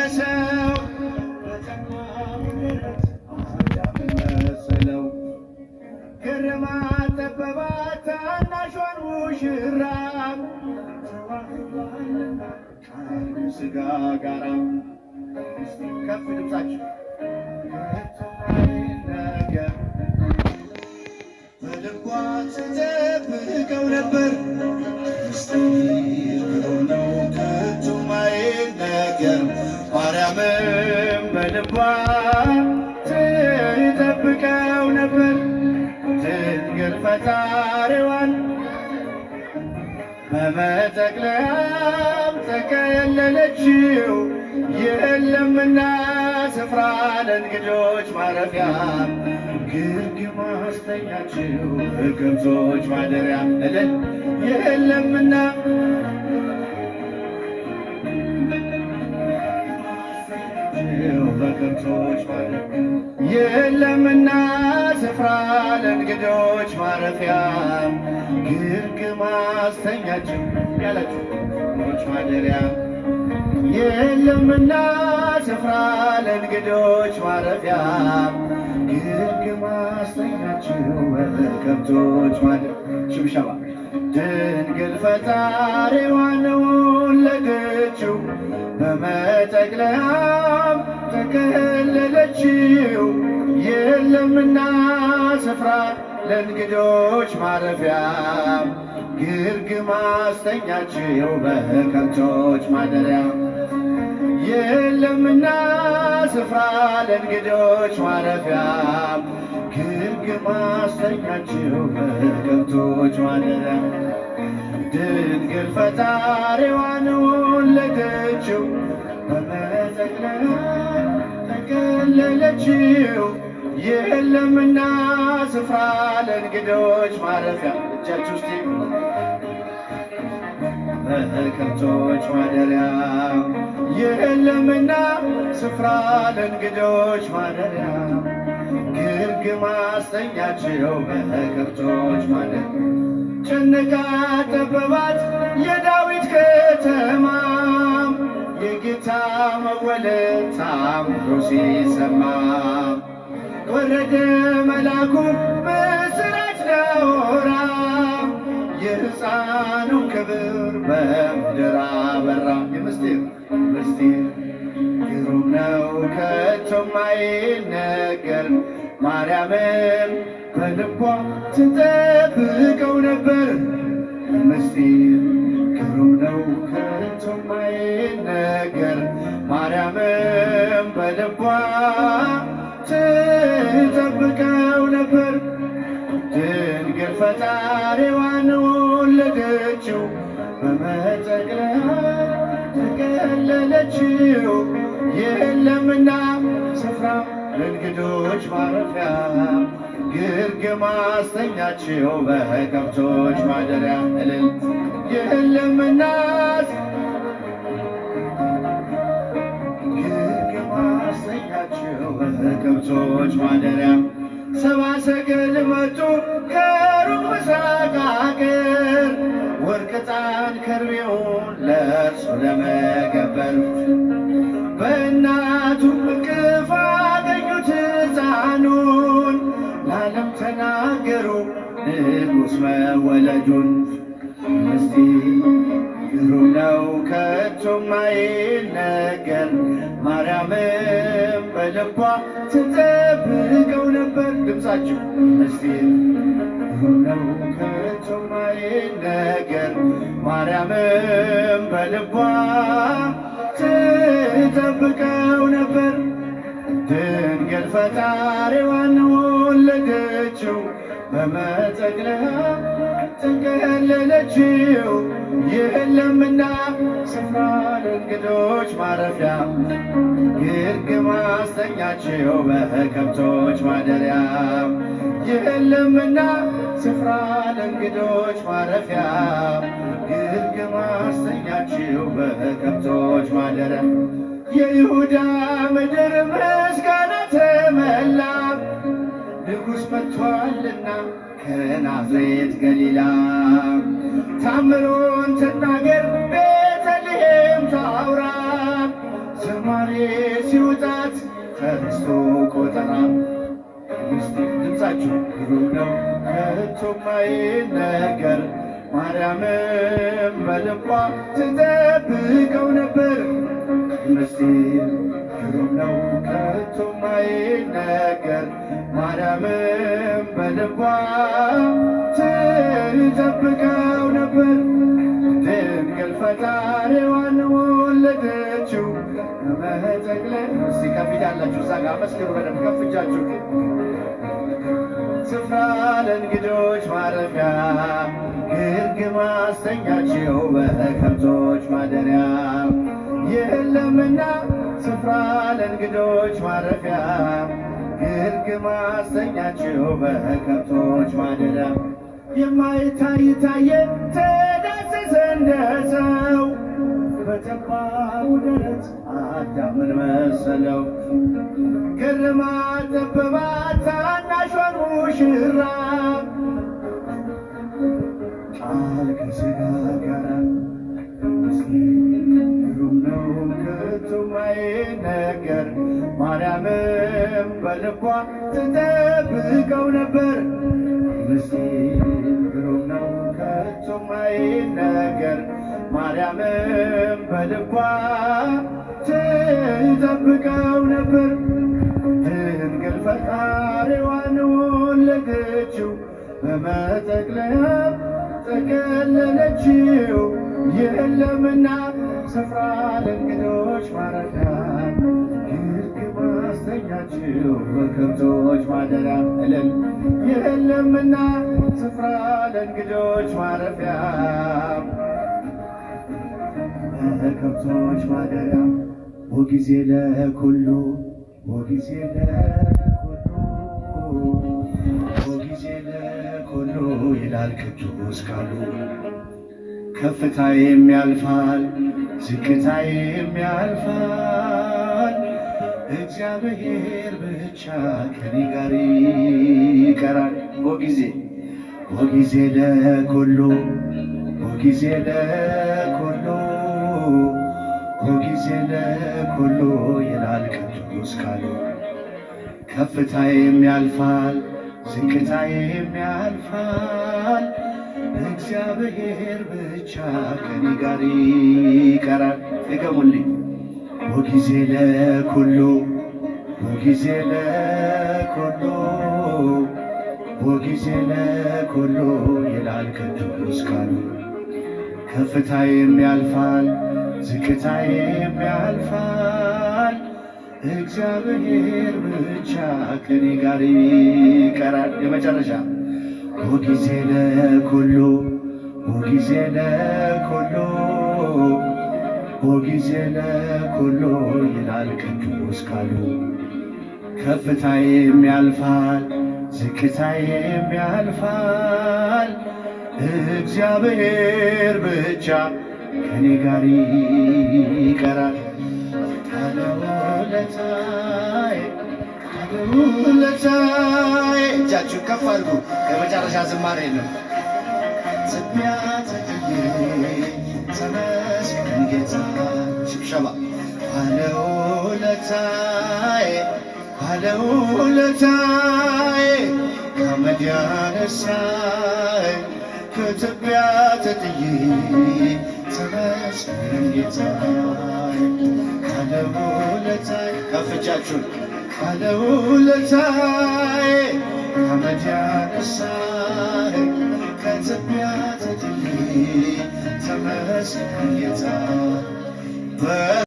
ደረሰው መሰለው ግርማት ጠበባት ታናሿን ሙሽራ ስጋ ጋራ ከፍ ድምፃችሁ ነገር በልቧ ስትጠብቀው ነበር ምስጢር ግሩም ነው ከቶም አይነገር ማርያምም በልቧ ትጠብቀው ነበር ድንግል ፈጣሪዋን በመጠቅለያም ተከለለችው የለምና ስፍራ ለእንግዶች ማረፊያ ግርግም አስተኛችው በከብቶች ማደሪያ እልል የለምና በከብቶች ማደሪያ የለምና ስፍራ ለእንግዶች ማረፊያ ግርግም አስተኛችው ያላችሁ ማደሪያ የለምና ስፍራ ለእንግዶች ማረፊያ ግርግም አስተኛችው በከብቶች ማደሪያ ሽብሸባ ድንግል ፈጣሪዋን ወለደችው በመጠቅለያም ተከለለችው የለምና ስፍራ ለእንግዶች ማረፊያ ግርግም አስተኛችው በከብቶች ማደሪያ የለምና ስፍራ ለእንግዶች ማረፊያ ግርግም አስተኛችው በከብቶች ማደሪያ ድንግል ፈጣሪዋን ወለደችው በመጠቅለያ ተከለለችው የለምና ስፍራ ለእንግዶች ማረፊያ እጃችሁ ውስጥ በከብቶች ማደሪያ የለምና ስፍራ ለእንግዶች ማደሪያ ግርግም አስተኛችው በከብቶች ማደሪያ ጨነቃ ጠበባት የዳዊት ከተማ የጌታ መወለድ ታምሮ ሲሰማ ወረደ መልአኩ በምስራች ሊያወራ የሕፃኑን ክብር በምድር አበራ ምስጢር ግሩም ነው ከቶም አይነገር ማርያምም በልቧ ትጠብቀው ነበር ምስጢር ግሩም ነው ከቶም አይነገር ማርያምም በልቧ ትጠብቀው ነበር ድንግል ፈጣሪዋን ወለደችው በመጠቅለያ ተከለለችው የለምና ስፍራ ለእንግዶች ማረፊያ ግርግም አስተኛችው በከብቶች ማደሪያ እልል የለምና ግርግም አስተኛችው በከብቶች ማደሪያ ሰብአ ሰገል መጡ ከሩቅ ምስራቅ አገር ወርቅ ዕጣን ከርቤውን ለእርሱ ለመገበር በእናቱ እቅፍ አገኙት ሕፃኑን ለዓለም ተናገሩ ንጉሥ መወለዱን ምስጢር ግሩም ነው ከቶም አይነገር ማርያምም በልቧ ትጠብቀው ነበር ድምፃችሁ ምስጢር ግሩም ነው ከቶም አይነገር ማርያምም በልቧ ትጠብቀው ነበር ድንግል ፈጣሪዋን ወለደችው በመጠቅለያ ተከለለችው የለምና ስፍራ ለእንግዶች ማረፊያ ግርግም አስተኛችው በከብቶች ማደሪያ የለምና ስፍራ ለእንግዶች ማረፊያ ግርግም አስተኛችው በከብቶች ማደሪያ የይሁዳ ምድር ምስጋና ተመላ ንጉሥ መጥቷልና ከናዝሬት ገሊላ ታምሩን ትናገር ቤተልሔም ታውራ ስሙ ከማሬ ሲውጣት ከርስቶ ቆጠራ ድምፃችሁ ግሩም ነው ከቶ ማይነገር ማርያምም በልቧ ትጠብቀው ነበር። ምስጢር ግሩም ነው ከቶ ማይነገር ማርያምም በልቧ ትጠብቀው ነበር። ድንግል ፈጣሪዋን ወለደችው በመጠቅለል እስቲ ከፊት ያላችሁ እዛ ጋር መስክሩ በደንብ ከፍ እጃችሁ። ስፍራ ለእንግዶች ማረፊያ ግርግም አስተኛችው በከብቶች ማደሪያ የለምና ስፍራ ለእንግዶች ማረፊያ ግርግም አስተኛችው በከብቶች ማደሪያ የማይታይ ታየ ተዳሰሰ እንደ ሰው በጠባቡ ደረት አዳምን መሰለው። ግርማት ጠበባት ታናሿን ሙሽራ ቃል ከሥጋ ጋር ግሩም ነው ከቶ ማይነገር ማርያምም በልቧ ትጠብቀው ነበር። ምስጢር ግሩም ነው ከቶ ማይነገር ማርያምም በልቧ ትጠብቀው ነበር። ድንግል ፈጣሪዋን ወለደችው በመጠቅለያ ጠቀለለችው የለምና ስፍራ ለእንግዶች ማረፊያ ግርግም አስተኛችው በከብቶች ማደሪያ እልል የለምና ስፍራ ለእንግዶች ማረፊያ በከብቶች ማደሪያ ወጊዜ ለኩሉ ወጊዜ ለኩሉ ወጊዜ ለኩሉ ይላል ቅዱስ ቃሉ። ከፍታዬም ያልፋል ዝቅታዬም ያልፋል እግዚአብሔር ብቻ ከኔ ጋር ይቀራል። ወጊዜ ለኩሉ ወጊዜ ለኩሉ ወጊዜ ለኩሉ ይላል ቅዱስ ቃሉ። ከፍታዬም ያልፋል ዝቅታዬም ያልፋል እግዚአብሔር ብቻ ከኔ ጋር ይቀራል። ድገሙልኝ። ወጊዜ ለኩሉ ወጊዜ ለኩሉ ወጊዜ ለኩሉ ይላል ቅዱስ ቃሉ። ከፍታዬም ያልፋል ዝቅታዬም ያልፋል እግዚአብሔር ብቻ ከኔ ጋር ይቀራል። የመጨረሻ ወጊዜ ለኩሉ ወጊዜ ለኩሉ ወጊዜ ለኩሉ ይላል ቅዱስ ቃሉ። ከፍታዬም ያልፋል ዝቅታዬም ያልፋል እግዚአብሔር ብቻ ከኔ ጋር ይቀራል። ባለውለታዬ ባለውለታዬ እጃችሁን ከፍ አድርጉ። ከመጨረሻ ዝማሬ ነው። ትቢያ ተጥዬ ተመስገን ጌታ ሽብሸባ ባለውለታዬ ባለውለታዬ ከአመድ ያነሳኝ ከትቢያ ተጥዬ ተመስገን ጌታዬ ባለውለታዬ ከፍ እጃችሁን ባለውለታዬ ከአመድ ያነሳኝ ከትቢያ ተጥዬ ተመስገን ጌታዬ